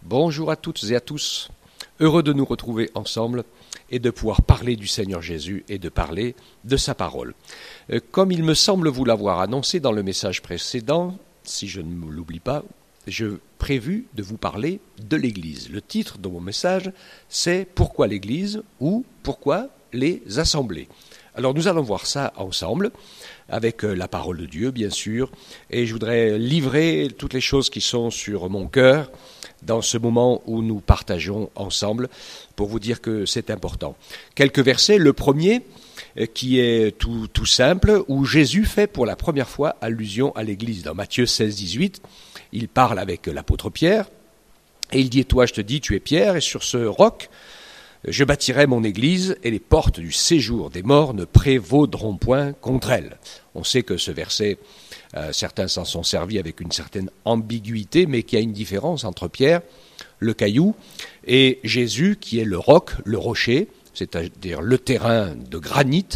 Bonjour à toutes et à tous. Heureux de nous retrouver ensemble et de pouvoir parler du Seigneur Jésus et de parler de sa parole. Comme il me semble vous l'avoir annoncé dans le message précédent, si je ne l'oublie pas, j'ai prévu de vous parler de l'Église. Le titre de mon message, c'est « Pourquoi l'Église ?» ou « Pourquoi les assemblées ?» Alors nous allons voir ça ensemble, avec la parole de Dieu bien sûr, et je voudrais livrer toutes les choses qui sont sur mon cœur dans ce moment où nous partageons ensemble pour vous dire que c'est important. Quelques versets, le premier qui est tout simple, où Jésus fait pour la première fois allusion à l'Église. Dans Matthieu 16, 18, il parle avec l'apôtre Pierre, et il dit « Et toi, je te dis, tu es Pierre, et sur ce roc, je bâtirai mon église, et les portes du séjour des morts ne prévaudront point contre elle. » On sait que ce verset, certains s'en sont servis avec une certaine ambiguïté, mais qu'il y a une différence entre Pierre, le caillou, et Jésus, qui est le roc, le rocher, c'est-à-dire le terrain de granit,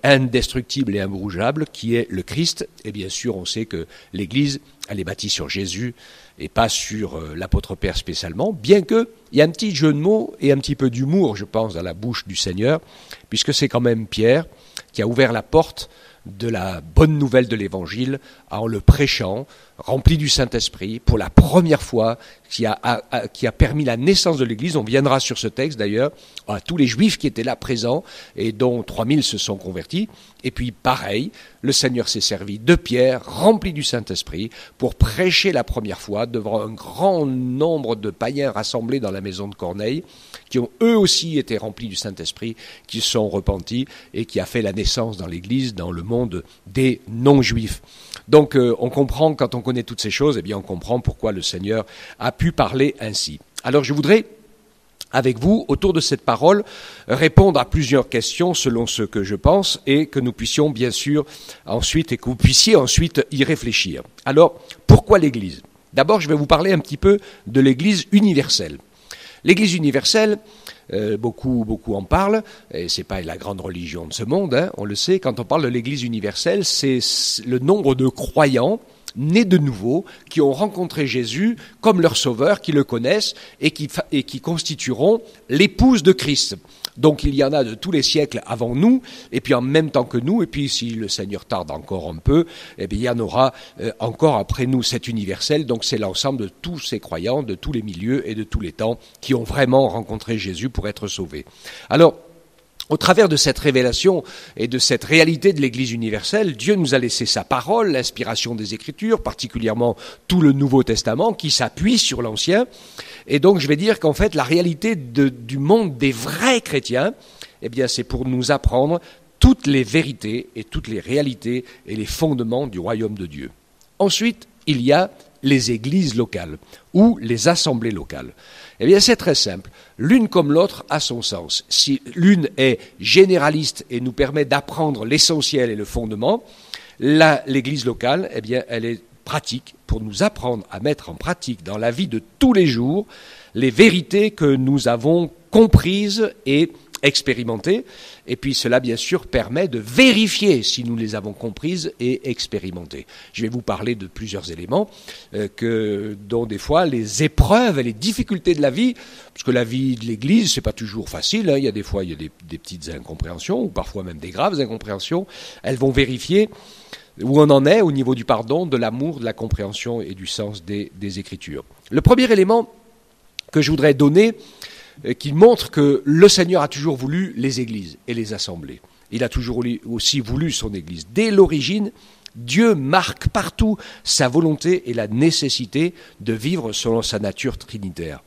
indestructible et imbougeable, qui est le Christ. Et bien sûr, on sait que l'Église, elle est bâtie sur Jésus et pas sur l'apôtre Pierre spécialement, bien qu'il y a un petit jeu de mots et un petit peu d'humour, je pense, dans la bouche du Seigneur, puisque c'est quand même Pierre qui a ouvert la porte de la bonne nouvelle de l'Évangile en le prêchant, rempli du Saint-Esprit, pour la première fois, qui a permis la naissance de l'Église. On viendra sur ce texte d'ailleurs, à tous les Juifs qui étaient là présents et dont 3000 se sont convertis. Et puis pareil, le Seigneur s'est servi de Pierre, rempli du Saint-Esprit, pour prêcher la première fois devant un grand nombre de païens rassemblés dans la maison de Corneille, qui ont eux aussi été remplis du Saint-Esprit, qui se sont repentis et qui a fait la naissance dans l'Église, dans le monde des non-juifs. Donc on comprend, quand on connaît toutes ces choses, eh bien on comprend pourquoi le Seigneur a pu parler ainsi. Alors je voudrais, avec vous, autour de cette parole, répondre à plusieurs questions selon ce que je pense et que nous puissions bien sûr ensuite, et que vous puissiez ensuite y réfléchir. Alors, pourquoi l'Église ? D'abord, je vais vous parler un petit peu de l'Église universelle. L'Église universelle, beaucoup en parlent, et c'est pas la grande religion de ce monde, hein, on le sait, quand on parle de l'Église universelle, c'est le nombre de croyants nés de nouveau, qui ont rencontré Jésus comme leur sauveur, qui le connaissent et qui constitueront l'épouse de Christ. Donc il y en a de tous les siècles avant nous, et puis en même temps que nous, et puis si le Seigneur tarde encore un peu, eh bien il y en aura encore après nous. C'est universel, donc c'est l'ensemble de tous ces croyants, de tous les milieux et de tous les temps, qui ont vraiment rencontré Jésus pour être sauvés. Alors, au travers de cette révélation et de cette réalité de l'Église universelle, Dieu nous a laissé sa parole, l'inspiration des Écritures, particulièrement tout le Nouveau Testament qui s'appuie sur l'Ancien. Et donc je vais dire qu'en fait la réalité du monde des vrais chrétiens, eh bien c'est pour nous apprendre toutes les vérités et toutes les réalités et les fondements du royaume de Dieu. Ensuite, il y a les églises locales ou les assemblées locales. Eh bien, c'est très simple. L'une comme l'autre a son sens. Si l'une est généraliste et nous permet d'apprendre l'essentiel et le fondement, l'église locale, eh bien, elle est pratique pour nous apprendre à mettre en pratique dans la vie de tous les jours les vérités que nous avons comprises et expérimentées. Et puis cela, bien sûr, permet de vérifier si nous les avons comprises et expérimentées. Je vais vous parler de plusieurs éléments dont des fois les épreuves et les difficultés de la vie, parce que la vie de l'Église, c'est pas toujours facile, hein, il y a des des petites incompréhensions, ou parfois même des graves incompréhensions. Elles vont vérifier où on en est au niveau du pardon, de l'amour, de la compréhension et du sens des Écritures. Le premier élément que je voudrais donner, qui montre que le Seigneur a toujours voulu les églises et les assemblées. Il a toujours aussi voulu son Église. Dès l'origine, Dieu marque partout sa volonté et la nécessité de vivre selon sa nature trinitaire.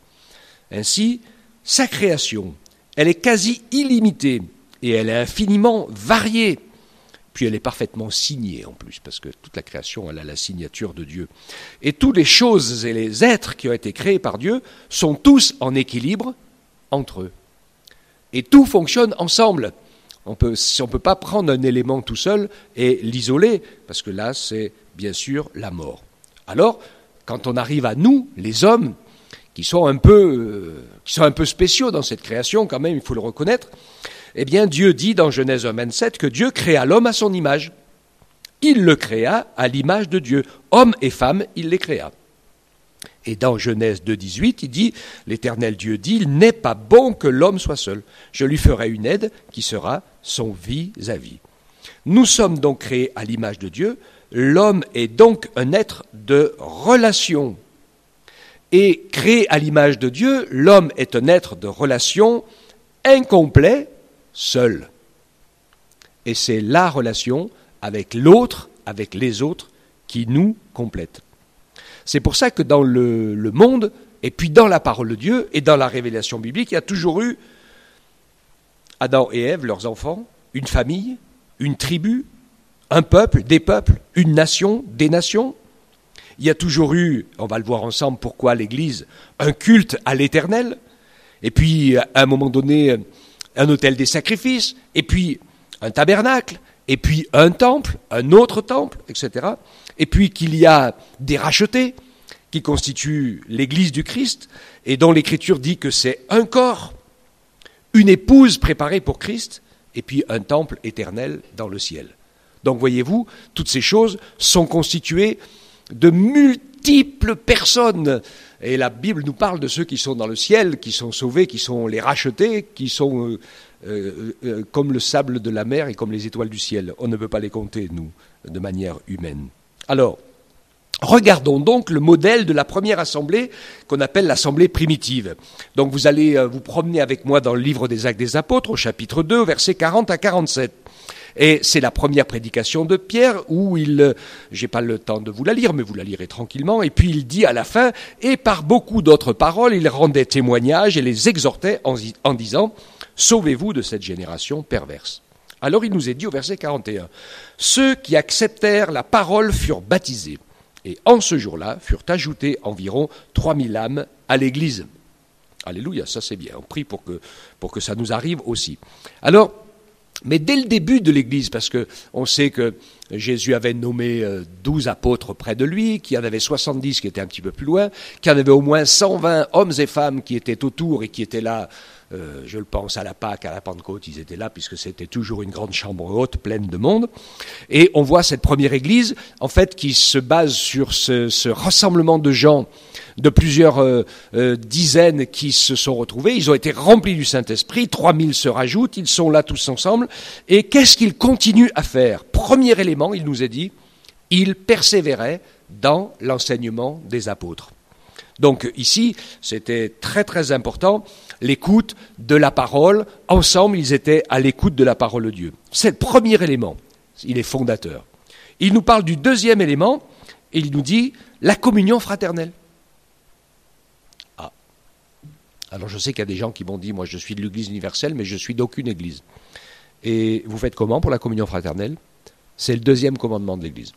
Ainsi, sa création, elle est quasi illimitée et elle est infiniment variée. Puis elle est parfaitement signée en plus, parce que toute la création, elle a la signature de Dieu. Et toutes les choses et les êtres qui ont été créés par Dieu sont tous en équilibre entre eux. Et tout fonctionne ensemble. On peut pas prendre un élément tout seul et l'isoler, parce que là, c'est bien sûr la mort. Alors, quand on arrive à nous, les hommes, qui sont un peu spéciaux dans cette création, quand même, il faut le reconnaître, eh bien, Dieu dit dans Genèse 1,27 que Dieu créa l'homme à son image. Il le créa à l'image de Dieu. Homme et femme, il les créa. Et dans Genèse 2,18, il dit, l'Éternel Dieu dit, il n'est pas bon que l'homme soit seul. Je lui ferai une aide qui sera son vis-à-vis. Nous sommes donc créés à l'image de Dieu. L'homme est donc un être de relation. Et créé à l'image de Dieu, l'homme est un être de relation incomplet, seul. Et c'est la relation avec l'autre, avec les autres, qui nous complète. C'est pour ça que dans le monde, et puis dans la parole de Dieu, et dans la révélation biblique, il y a toujours eu Adam et Ève, leurs enfants, une famille, une tribu, un peuple, des peuples, une nation, des nations. Il y a toujours eu, on va le voir ensemble, pourquoi l'Église, un culte à l'Éternel, et puis à un moment donné, un autel des sacrifices, et puis un tabernacle, et puis un temple, un autre temple, etc. Et puis qu'il y a des rachetés qui constituent l'Église du Christ, et dont l'Écriture dit que c'est un corps, une épouse préparée pour Christ, et puis un temple éternel dans le ciel. Donc voyez-vous, toutes ces choses sont constituées de multiples personnes. Et la Bible nous parle de ceux qui sont dans le ciel, qui sont sauvés, qui sont les rachetés, qui sont comme le sable de la mer et comme les étoiles du ciel. On ne peut pas les compter, nous, de manière humaine. Alors, regardons donc le modèle de la première assemblée qu'on appelle l'assemblée primitive. Donc vous allez vous promener avec moi dans le livre des Actes des Apôtres, au chapitre 2, versets 40 à 47. Et c'est la première prédication de Pierre où j'ai pas le temps de vous la lire, mais vous la lirez tranquillement, et puis il dit à la fin, et par beaucoup d'autres paroles, il rendait témoignage et les exhortait en disant, sauvez-vous de cette génération perverse. Alors il nous est dit au verset 41, ceux qui acceptèrent la parole furent baptisés, et en ce jour-là furent ajoutés environ 3000 âmes à l'Église. Alléluia, ça c'est bien, on prie pour que ça nous arrive aussi. Alors, mais dès le début de l'Église, parce qu'on sait que Jésus avait nommé 12 apôtres près de lui, qu'il y en avait 70 qui étaient un petit peu plus loin, qu'il y en avait au moins 120 hommes et femmes qui étaient autour et qui étaient là, je le pense, à la Pâque, à la Pentecôte, ils étaient là, puisque c'était toujours une grande chambre haute, pleine de monde. Et on voit cette première Église, en fait, qui se base sur ce rassemblement de gens, de plusieurs dizaines qui se sont retrouvés. Ils ont été remplis du Saint-Esprit, 3000 se rajoutent, ils sont là tous ensemble. Et qu'est-ce qu'ils continuent à faire ? Premier élément, il nous est dit, ils persévéraient dans l'enseignement des apôtres. Donc ici, c'était très très important, l'écoute de la parole. Ensemble, ils étaient à l'écoute de la parole de Dieu. C'est le premier élément, il est fondateur. Il nous parle du deuxième élément, et il nous dit la communion fraternelle. Alors je sais qu'il y a des gens qui m'ont dit, moi je suis de l'Église universelle, mais je suis d'aucune Église. Et vous faites comment pour la communion fraternelle ? C'est le deuxième commandement de l'Église.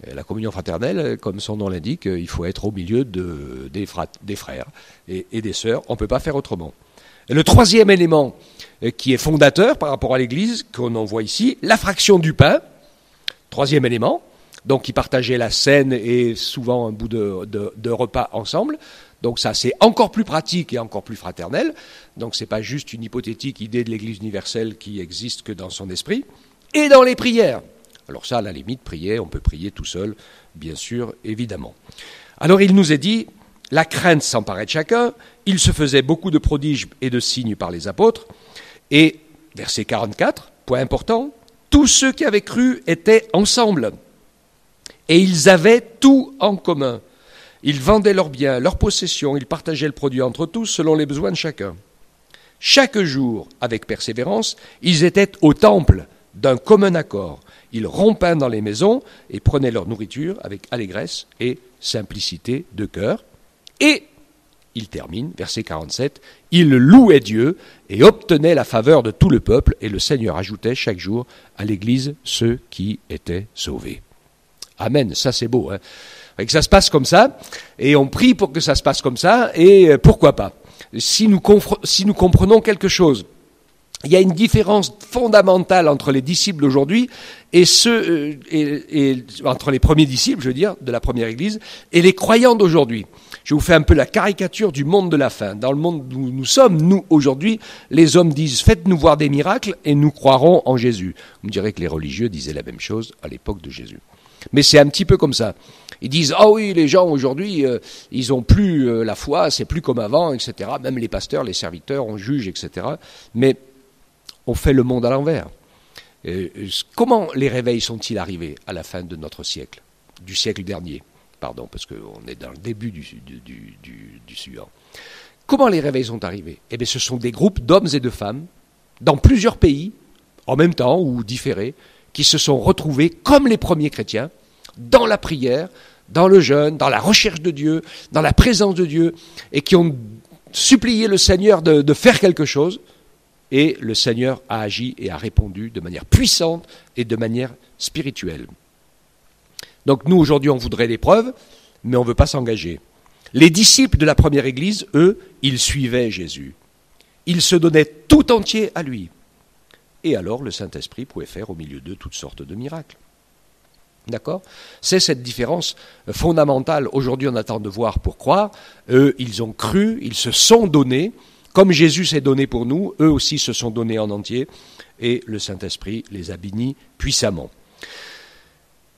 Et la communion fraternelle, comme son nom l'indique, il faut être au milieu des frères et des sœurs. On ne peut pas faire autrement. Et le troisième élément qui est fondateur par rapport à l'Église, qu'on en voit ici, la fraction du pain. Troisième élément, donc ils partageaient la scène et souvent un bout de repas ensemble. Donc ça, c'est encore plus pratique et encore plus fraternel. Donc c'est pas juste une hypothétique idée de l'Église universelle qui existe que dans son esprit. Et dans les prières. Alors ça, à la limite, prier, on peut prier tout seul, bien sûr, évidemment. Alors il nous est dit, la crainte s'emparait de chacun, il se faisait beaucoup de prodiges et de signes par les apôtres. Et, verset 44, point important, tous ceux qui avaient cru étaient ensemble. Et ils avaient tout en commun. Ils vendaient leurs biens, leurs possessions, ils partageaient le produit entre tous selon les besoins de chacun. Chaque jour, avec persévérance, ils étaient au temple d'un commun accord. Ils rompaient dans les maisons et prenaient leur nourriture avec allégresse et simplicité de cœur. Et, il termine, verset 47, ils louaient Dieu et obtenaient la faveur de tout le peuple, et le Seigneur ajoutait chaque jour à l'Église ceux qui étaient sauvés. Amen, ça c'est beau, hein. Et que ça se passe comme ça, et on prie pour que ça se passe comme ça, et pourquoi pas. Si nous comprenons quelque chose il y a une différence fondamentale entre les disciples d'aujourd'hui et entre les premiers disciples, je veux dire, de la première Église, et les croyants d'aujourd'hui. Je vous fais un peu la caricature du monde de la fin. Dans le monde où nous sommes, nous, aujourd'hui, les hommes disent « Faites-nous voir des miracles et nous croirons en Jésus ». Vous me direz que les religieux disaient la même chose à l'époque de Jésus. Mais c'est un petit peu comme ça. Ils disent « Ah oui, les gens aujourd'hui, ils n'ont plus la foi, c'est plus comme avant, etc. » Même les pasteurs, les serviteurs, on juge, etc. Mais on fait le monde à l'envers. Comment les réveils sont-ils arrivés à la fin de notre siècle, du siècle dernier? Pardon, parce qu'on est dans le début du suivant. Comment les réveils sont arrivés? Eh bien, ce sont des groupes d'hommes et de femmes, dans plusieurs pays, en même temps ou différés, qui se sont retrouvés, comme les premiers chrétiens, dans la prière, dans le jeûne, dans la recherche de Dieu, dans la présence de Dieu, et qui ont supplié le Seigneur de faire quelque chose. Et le Seigneur a agi et a répondu de manière puissante et de manière spirituelle. Donc nous, aujourd'hui, on voudrait des preuves, mais on ne veut pas s'engager. Les disciples de la première Église, eux, ils suivaient Jésus. Ils se donnaient tout entier à lui. Et alors, le Saint-Esprit pouvait faire au milieu d'eux toutes sortes de miracles. D'accord? C'est cette différence fondamentale. Aujourd'hui, on attend de voir pour croire. Eux, ils ont cru, ils se sont donnés. Comme Jésus s'est donné pour nous, eux aussi se sont donnés en entier, et le Saint-Esprit les a bénis puissamment.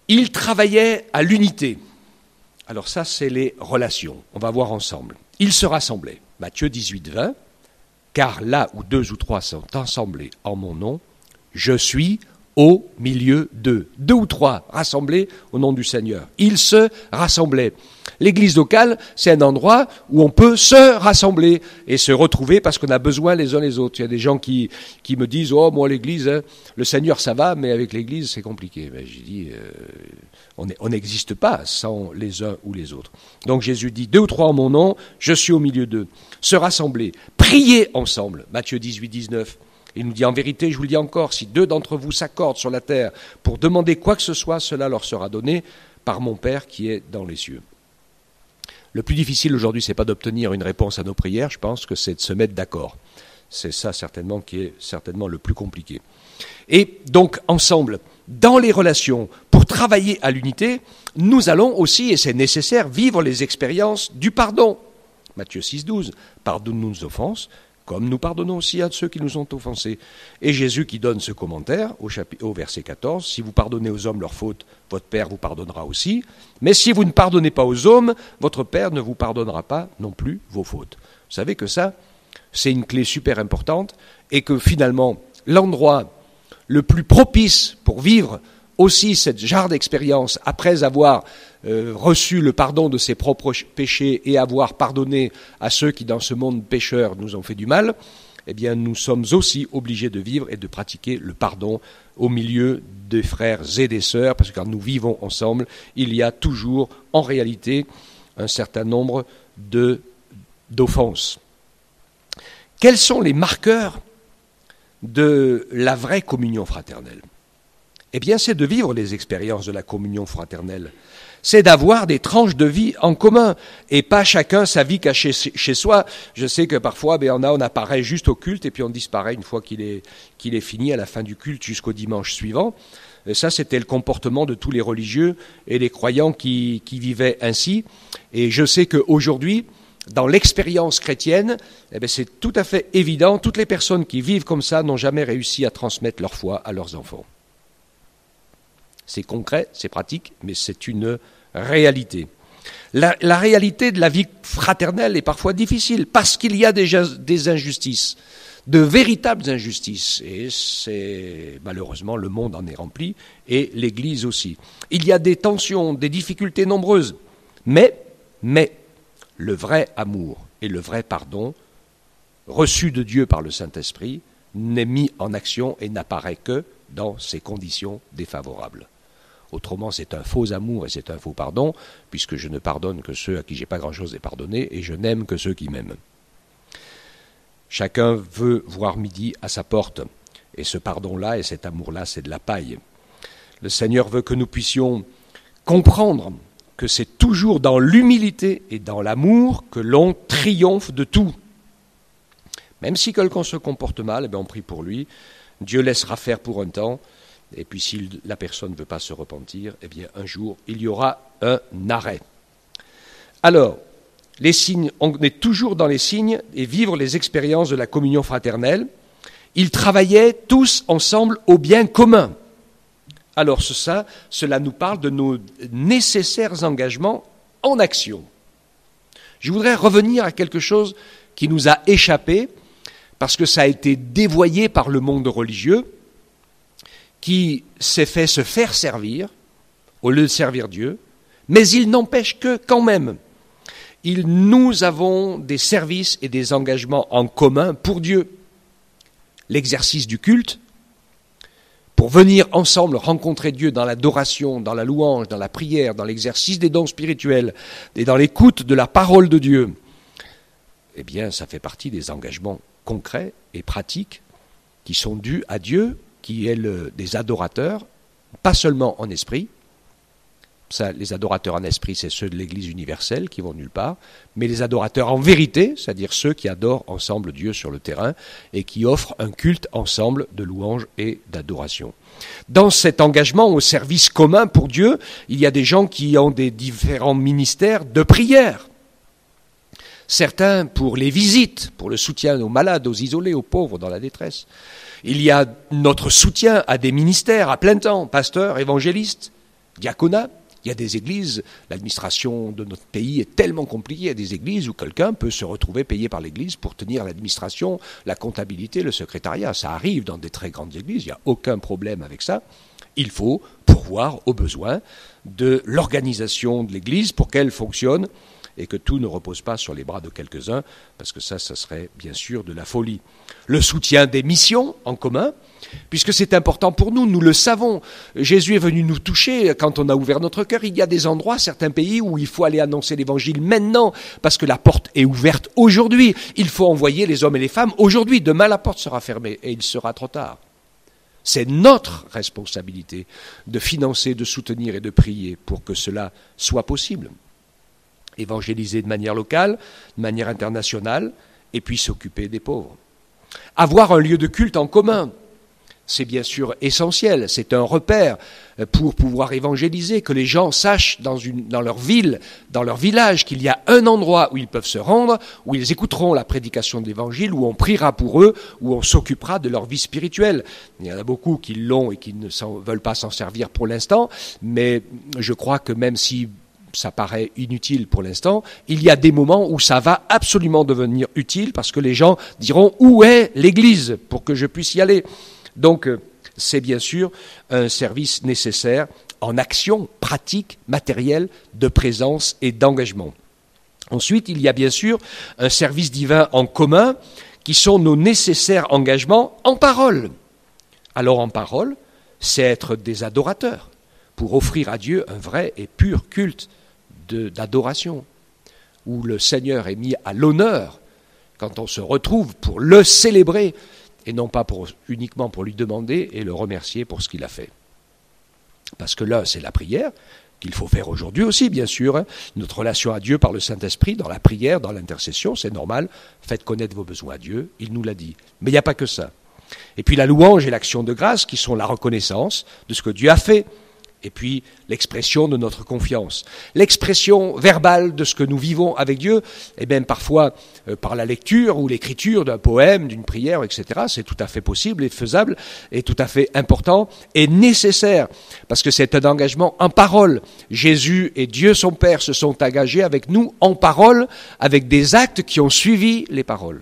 Ils travaillaient à l'unité. Alors ça, c'est les relations. On va voir ensemble. Ils se rassemblaient. Matthieu 18, 20. Car là où 2 ou 3 sont assemblés en mon nom, je suis au milieu d'eux. 2 ou 3 rassemblés au nom du Seigneur. Ils se rassemblaient. L'église locale, c'est un endroit où on peut se rassembler et se retrouver parce qu'on a besoin les uns les autres. Il y a des gens qui me disent « Oh, moi l'église, le Seigneur ça va, mais avec l'église c'est compliqué. » J'ai dit on n'existe pas sans les uns ou les autres. Donc Jésus dit « 2 ou 3 en mon nom, je suis au milieu d'eux. » Se rassembler, prier ensemble. Matthieu 18, 19. Il nous dit « En vérité, je vous le dis encore, si 2 d'entre vous s'accordent sur la terre pour demander quoi que ce soit, cela leur sera donné par mon Père qui est dans les cieux. » Le plus difficile aujourd'hui, ce n'est pas d'obtenir une réponse à nos prières, je pense que c'est de se mettre d'accord. C'est ça certainement qui est certainement le plus compliqué. Et donc, ensemble, dans les relations, pour travailler à l'unité, nous allons aussi, et c'est nécessaire, vivre les expériences du pardon. Matthieu 6, 12. Pardonne-nous nos offenses, comme nous pardonnons aussi à ceux qui nous ont offensés. Et Jésus qui donne ce commentaire au verset 14, « Si vous pardonnez aux hommes leurs fautes, votre Père vous pardonnera aussi. Mais si vous ne pardonnez pas aux hommes, votre Père ne vous pardonnera pas non plus vos fautes. » Vous savez que ça, c'est une clé super importante et que finalement, l'endroit le plus propice pour vivre aussi cette genre d'expérience, après avoir reçu le pardon de ses propres péchés et avoir pardonné à ceux qui, dans ce monde pécheur, nous ont fait du mal, eh bien, nous sommes aussi obligés de vivre et de pratiquer le pardon au milieu des frères et des sœurs, parce que quand nous vivons ensemble, il y a toujours, en réalité, un certain nombre d'offenses. Quels sont les marqueurs de la vraie communion fraternelle? Eh bien, c'est de vivre les expériences de la communion fraternelle. C'est d'avoir des tranches de vie en commun et pas chacun sa vie cachée chez soi. Je sais que parfois, on apparaît juste au culte et puis on disparaît une fois qu'il est fini à la fin du culte jusqu'au dimanche suivant. Et ça, c'était le comportement de tous les religieux et les croyants qui vivaient ainsi. Et je sais qu'aujourd'hui, dans l'expérience chrétienne, c'est tout à fait évident. Toutes les personnes qui vivent comme ça n'ont jamais réussi à transmettre leur foi à leurs enfants. C'est concret, c'est pratique, mais c'est une réalité. La réalité de la vie fraternelle est parfois difficile parce qu'il y a des injustices, de véritables injustices. Et c'est malheureusement le monde en est rempli et l'Église aussi. Il y a des tensions, des difficultés nombreuses, mais le vrai amour et le vrai pardon reçu de Dieu par le Saint-Esprit n'est mis en action et n'apparaît que dans ces conditions défavorables. Autrement, c'est un faux amour et c'est un faux pardon, puisque je ne pardonne que ceux à qui j'ai pas grand-chose à pardonner et je n'aime que ceux qui m'aiment. Chacun veut voir midi à sa porte, et ce pardon-là et cet amour-là, c'est de la paille. Le Seigneur veut que nous puissions comprendre que c'est toujours dans l'humilité et dans l'amour que l'on triomphe de tout. Même si quelqu'un se comporte mal, on prie pour lui. Dieu laissera faire pour un temps. Et puis si la personne ne veut pas se repentir, un jour, il y aura un arrêt. Alors, les signes, on est toujours dans les signes et vivre les expériences de la communion fraternelle. Ils travaillaient tous ensemble au bien commun. Alors cela nous parle de nos nécessaires engagements en action. Je voudrais revenir à quelque chose qui nous a échappé, parce que ça a été dévoyé par le monde religieux, qui s'est fait se faire servir, au lieu de servir Dieu, mais il n'empêche que, quand même, nous avons des services et des engagements en commun pour Dieu. L'exercice du culte, pour venir ensemble rencontrer Dieu dans l'adoration, dans la louange, dans la prière, dans l'exercice des dons spirituels et dans l'écoute de la parole de Dieu, ça fait partie des engagements concrets et pratiques qui sont dus à Dieu, qui est des adorateurs, pas seulement en esprit. Ça, les adorateurs en esprit, c'est ceux de l'Église universelle qui vont nulle part, mais les adorateurs en vérité, c'est-à-dire ceux qui adorent ensemble Dieu sur le terrain et qui offrent un culte ensemble de louange et d'adoration. Dans cet engagement au service commun pour Dieu, il y a des gens qui ont des différents ministères de prière. Certains pour les visites, pour le soutien aux malades, aux isolés, aux pauvres dans la détresse. Il y a notre soutien à des ministères à plein temps, pasteurs, évangélistes, diaconat. Il y a des églises, l'administration de notre pays est tellement compliquée, il y a des églises où quelqu'un peut se retrouver payé par l'église pour tenir l'administration, la comptabilité, le secrétariat. Ça arrive dans des très grandes églises, il n'y a aucun problème avec ça. Il faut pourvoir aux besoins de l'organisation de l'église pour qu'elle fonctionne et que tout ne repose pas sur les bras de quelques-uns, parce que ça serait bien sûr de la folie. Le soutien des missions en commun, puisque c'est important pour nous, nous le savons. Jésus est venu nous toucher quand on a ouvert notre cœur. Il y a des endroits, certains pays, où il faut aller annoncer l'évangile maintenant, parce que la porte est ouverte aujourd'hui. Il faut envoyer les hommes et les femmes aujourd'hui. Demain, la porte sera fermée et il sera trop tard. C'est notre responsabilité de financer, de soutenir et de prier pour que cela soit possible. Évangéliser de manière locale, de manière internationale, et puis s'occuper des pauvres. Avoir un lieu de culte en commun, c'est bien sûr essentiel, c'est un repère pour pouvoir évangéliser, que les gens sachent dans leur ville, dans leur village, qu'il y a un endroit où ils peuvent se rendre, où ils écouteront la prédication de l'évangile, où on priera pour eux, où on s'occupera de leur vie spirituelle. Il y en a beaucoup qui l'ont et qui ne veulent pas s'en servir pour l'instant, mais je crois que même si ça paraît inutile pour l'instant, il y a des moments où ça va absolument devenir utile parce que les gens diront « Où est l'Église ?» pour que je puisse y aller. Donc, c'est bien sûr un service nécessaire en action pratique, matérielle, de présence et d'engagement. Ensuite, il y a bien sûr un service divin en commun qui sont nos nécessaires engagements en parole. Alors en parole, c'est être des adorateurs pour offrir à Dieu un vrai et pur culte d'adoration, où le Seigneur est mis à l'honneur quand on se retrouve pour le célébrer et non pas uniquement pour lui demander et le remercier pour ce qu'il a fait. Parce que là, c'est la prière qu'il faut faire aujourd'hui aussi, bien sûr. Notre relation à Dieu par le Saint-Esprit, dans la prière, dans l'intercession, c'est normal. Faites connaître vos besoins à Dieu, il nous l'a dit. Mais il n'y a pas que ça. Et puis la louange et l'action de grâce qui sont la reconnaissance de ce que Dieu a fait. Et puis l'expression de notre confiance. L'expression verbale de ce que nous vivons avec Dieu, et bien parfois par la lecture ou l'écriture d'un poème, d'une prière, etc. C'est tout à fait possible et faisable et tout à fait important et nécessaire parce que c'est un engagement en parole. Jésus et Dieu son Père se sont engagés avec nous en parole, avec des actes qui ont suivi les paroles.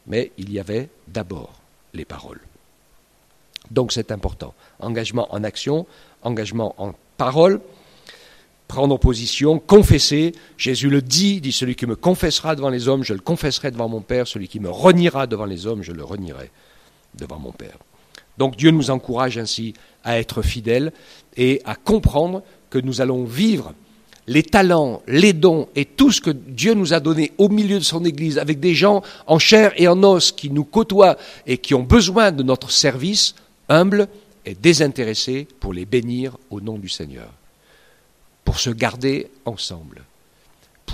Mais il y avait d'abord les paroles. Donc c'est important. Engagement en action, engagement en parole, prendre position, confesser. Jésus le dit celui qui me confessera devant les hommes, je le confesserai devant mon Père. Celui qui me reniera devant les hommes, je le renierai devant mon Père. Donc Dieu nous encourage ainsi à être fidèles et à comprendre que nous allons vivre les talents, les dons et tout ce que Dieu nous a donné au milieu de son Église, avec des gens en chair et en os qui nous côtoient et qui ont besoin de notre service humble et désintéressé pour les bénir au nom du Seigneur, pour se garder ensemble,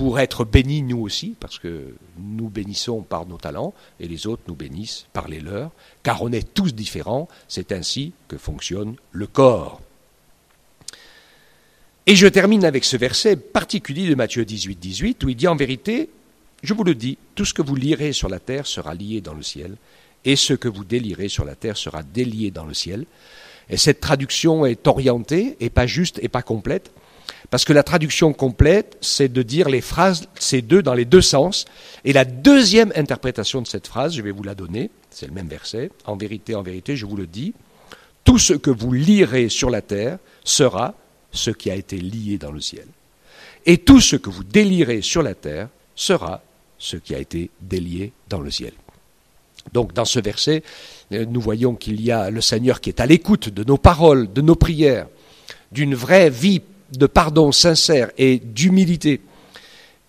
pour être bénis nous aussi, parce que nous bénissons par nos talents, et les autres nous bénissent par les leurs, car on est tous différents, c'est ainsi que fonctionne le corps. Et je termine avec ce verset particulier de Matthieu 18, 18, où il dit en vérité, je vous le dis, tout ce que vous lierez sur la terre sera lié dans le ciel, et ce que vous délierez sur la terre sera délié dans le ciel. Et cette traduction est orientée, et pas juste, et pas complète, parce que la traduction complète, c'est de dire les phrases, c'est dans les deux sens. Et la deuxième interprétation de cette phrase, je vais vous la donner, c'est le même verset, en vérité, je vous le dis, tout ce que vous lierez sur la terre sera ce qui a été lié dans le ciel. Et tout ce que vous délierez sur la terre sera ce qui a été délié dans le ciel. Donc dans ce verset, nous voyons qu'il y a le Seigneur qui est à l'écoute de nos paroles, de nos prières, d'une vraie vie de pardon sincère et d'humilité.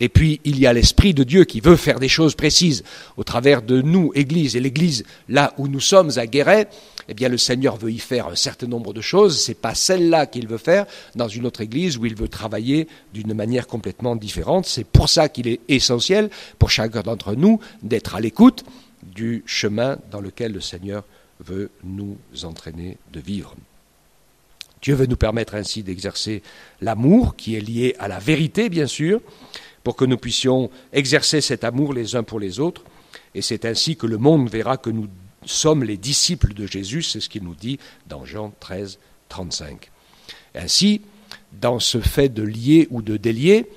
Et puis il y a l'Esprit de Dieu qui veut faire des choses précises au travers de nous, Église. Et l'Église, là où nous sommes à Guéret, eh bien le Seigneur veut y faire un certain nombre de choses. C'est pas celle-là qu'il veut faire dans une autre Église où il veut travailler d'une manière complètement différente. C'est pour ça qu'il est essentiel pour chacun d'entre nous d'être à l'écoute du chemin dans lequel le Seigneur veut nous entraîner de vivre. Dieu veut nous permettre ainsi d'exercer l'amour qui est lié à la vérité, bien sûr, pour que nous puissions exercer cet amour les uns pour les autres. Et c'est ainsi que le monde verra que nous sommes les disciples de Jésus, c'est ce qu'il nous dit dans Jean 13, 35. Ainsi, dans ce fait de lier ou de délier,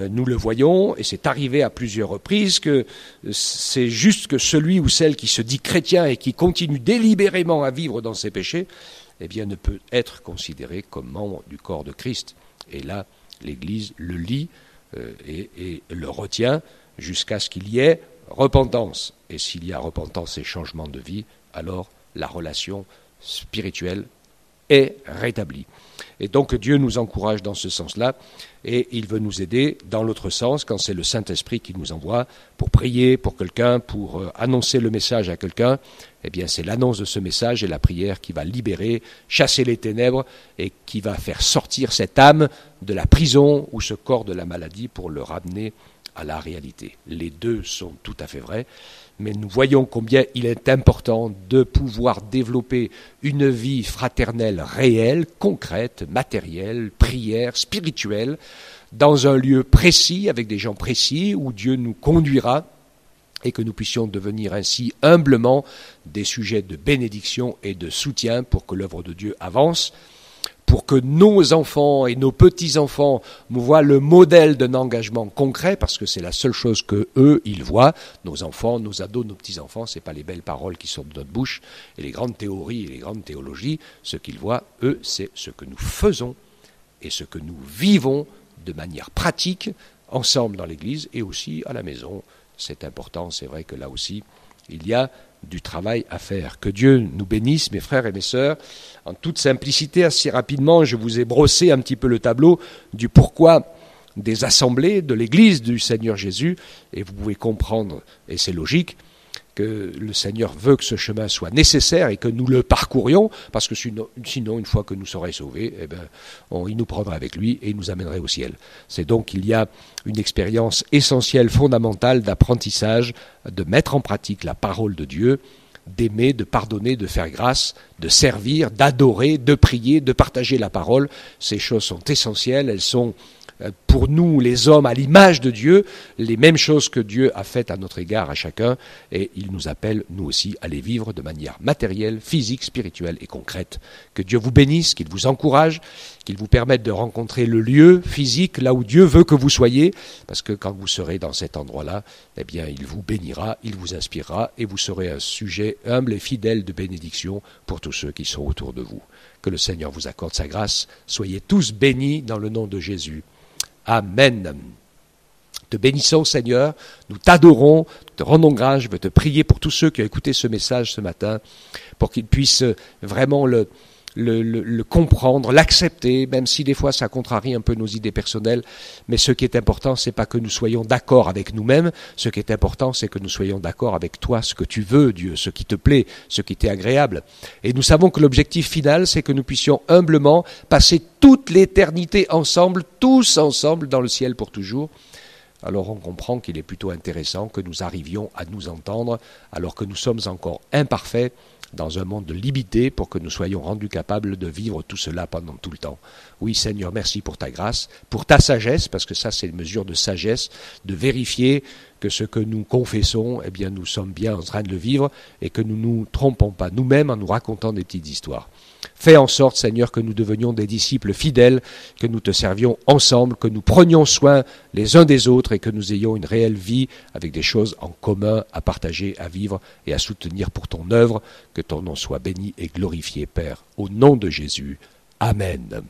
nous le voyons, et c'est arrivé à plusieurs reprises, que c'est juste que celui ou celle qui se dit chrétien et qui continue délibérément à vivre dans ses péchés, eh bien, ne peut être considéré comme membre du corps de Christ. Et là, l'Église le lit et le retient jusqu'à ce qu'il y ait repentance. Et s'il y a repentance et changement de vie, alors la relation spirituelle est rétablie. Et donc Dieu nous encourage dans ce sens-là, et il veut nous aider dans l'autre sens, quand c'est le Saint-Esprit qui nous envoie pour prier pour quelqu'un, pour annoncer le message à quelqu'un. Eh bien c'est l'annonce de ce message et la prière qui va libérer, chasser les ténèbres, et qui va faire sortir cette âme de la prison ou ce corps de la maladie pour le ramener à la réalité. Les deux sont tout à fait vrais, mais nous voyons combien il est important de pouvoir développer une vie fraternelle réelle, concrète, matérielle, prière, spirituelle, dans un lieu précis, avec des gens précis, où Dieu nous conduira, et que nous puissions devenir ainsi humblement des sujets de bénédiction et de soutien pour que l'œuvre de Dieu avance, pour que nos enfants et nos petits-enfants voient le modèle d'un engagement concret, parce que c'est la seule chose que eux ils voient, nos enfants, nos ados, nos petits-enfants, c'est pas les belles paroles qui sortent de notre bouche, et les grandes théories et les grandes théologies, ce qu'ils voient, eux, c'est ce que nous faisons et ce que nous vivons de manière pratique, ensemble dans l'Église et aussi à la maison. C'est important, c'est vrai que là aussi, il y a du travail à faire. Que Dieu nous bénisse, mes frères et mes sœurs. En toute simplicité, assez rapidement, je vous ai brossé un petit peu le tableau du pourquoi des assemblées de l'Église du Seigneur Jésus, et vous pouvez comprendre, et c'est logique, que le Seigneur veut que ce chemin soit nécessaire et que nous le parcourions, parce que sinon une fois que nous serons sauvés, eh ben, il nous prendra avec lui et il nous amènerait au ciel. C'est donc qu'il y a une expérience essentielle, fondamentale d'apprentissage, de mettre en pratique la parole de Dieu, d'aimer, de pardonner, de faire grâce, de servir, d'adorer, de prier, de partager la parole. Ces choses sont essentielles, elles sont pour nous, les hommes, à l'image de Dieu, les mêmes choses que Dieu a faites à notre égard, à chacun, et il nous appelle, nous aussi, à les vivre de manière matérielle, physique, spirituelle et concrète. Que Dieu vous bénisse, qu'il vous encourage, qu'il vous permette de rencontrer le lieu physique, là où Dieu veut que vous soyez, parce que quand vous serez dans cet endroit-là, eh bien, il vous bénira, il vous inspirera, et vous serez un sujet humble et fidèle de bénédiction pour tous ceux qui sont autour de vous. Que le Seigneur vous accorde sa grâce. Soyez tous bénis dans le nom de Jésus. Amen. Te bénissons, Seigneur, nous t'adorons, te rendons grâce. Je veux te prier pour tous ceux qui ont écouté ce message ce matin, pour qu'ils puissent vraiment le comprendre, l'accepter, même si des fois ça contrarie un peu nos idées personnelles. Mais ce qui est important, c'est pas que nous soyons d'accord avec nous-mêmes. Ce qui est important, c'est que nous soyons d'accord avec toi, ce que tu veux, Dieu, ce qui te plaît, ce qui t'est agréable. Et nous savons que l'objectif final, c'est que nous puissions humblement passer toute l'éternité ensemble, tous ensemble, dans le ciel pour toujours, alors on comprend qu'il est plutôt intéressant que nous arrivions à nous entendre alors que nous sommes encore imparfaits dans un monde limité pour que nous soyons rendus capables de vivre tout cela pendant tout le temps. Oui Seigneur, merci pour ta grâce, pour ta sagesse, parce que ça c'est une mesure de sagesse, de vérifier que ce que nous confessons, eh bien nous sommes bien en train de le vivre et que nous ne nous trompons pas nous-mêmes en nous racontant des petites histoires. Fais en sorte, Seigneur, que nous devenions des disciples fidèles, que nous te servions ensemble, que nous prenions soin les uns des autres et que nous ayons une réelle vie avec des choses en commun à partager, à vivre et à soutenir pour ton œuvre. Que ton nom soit béni et glorifié, Père. Au nom de Jésus. Amen.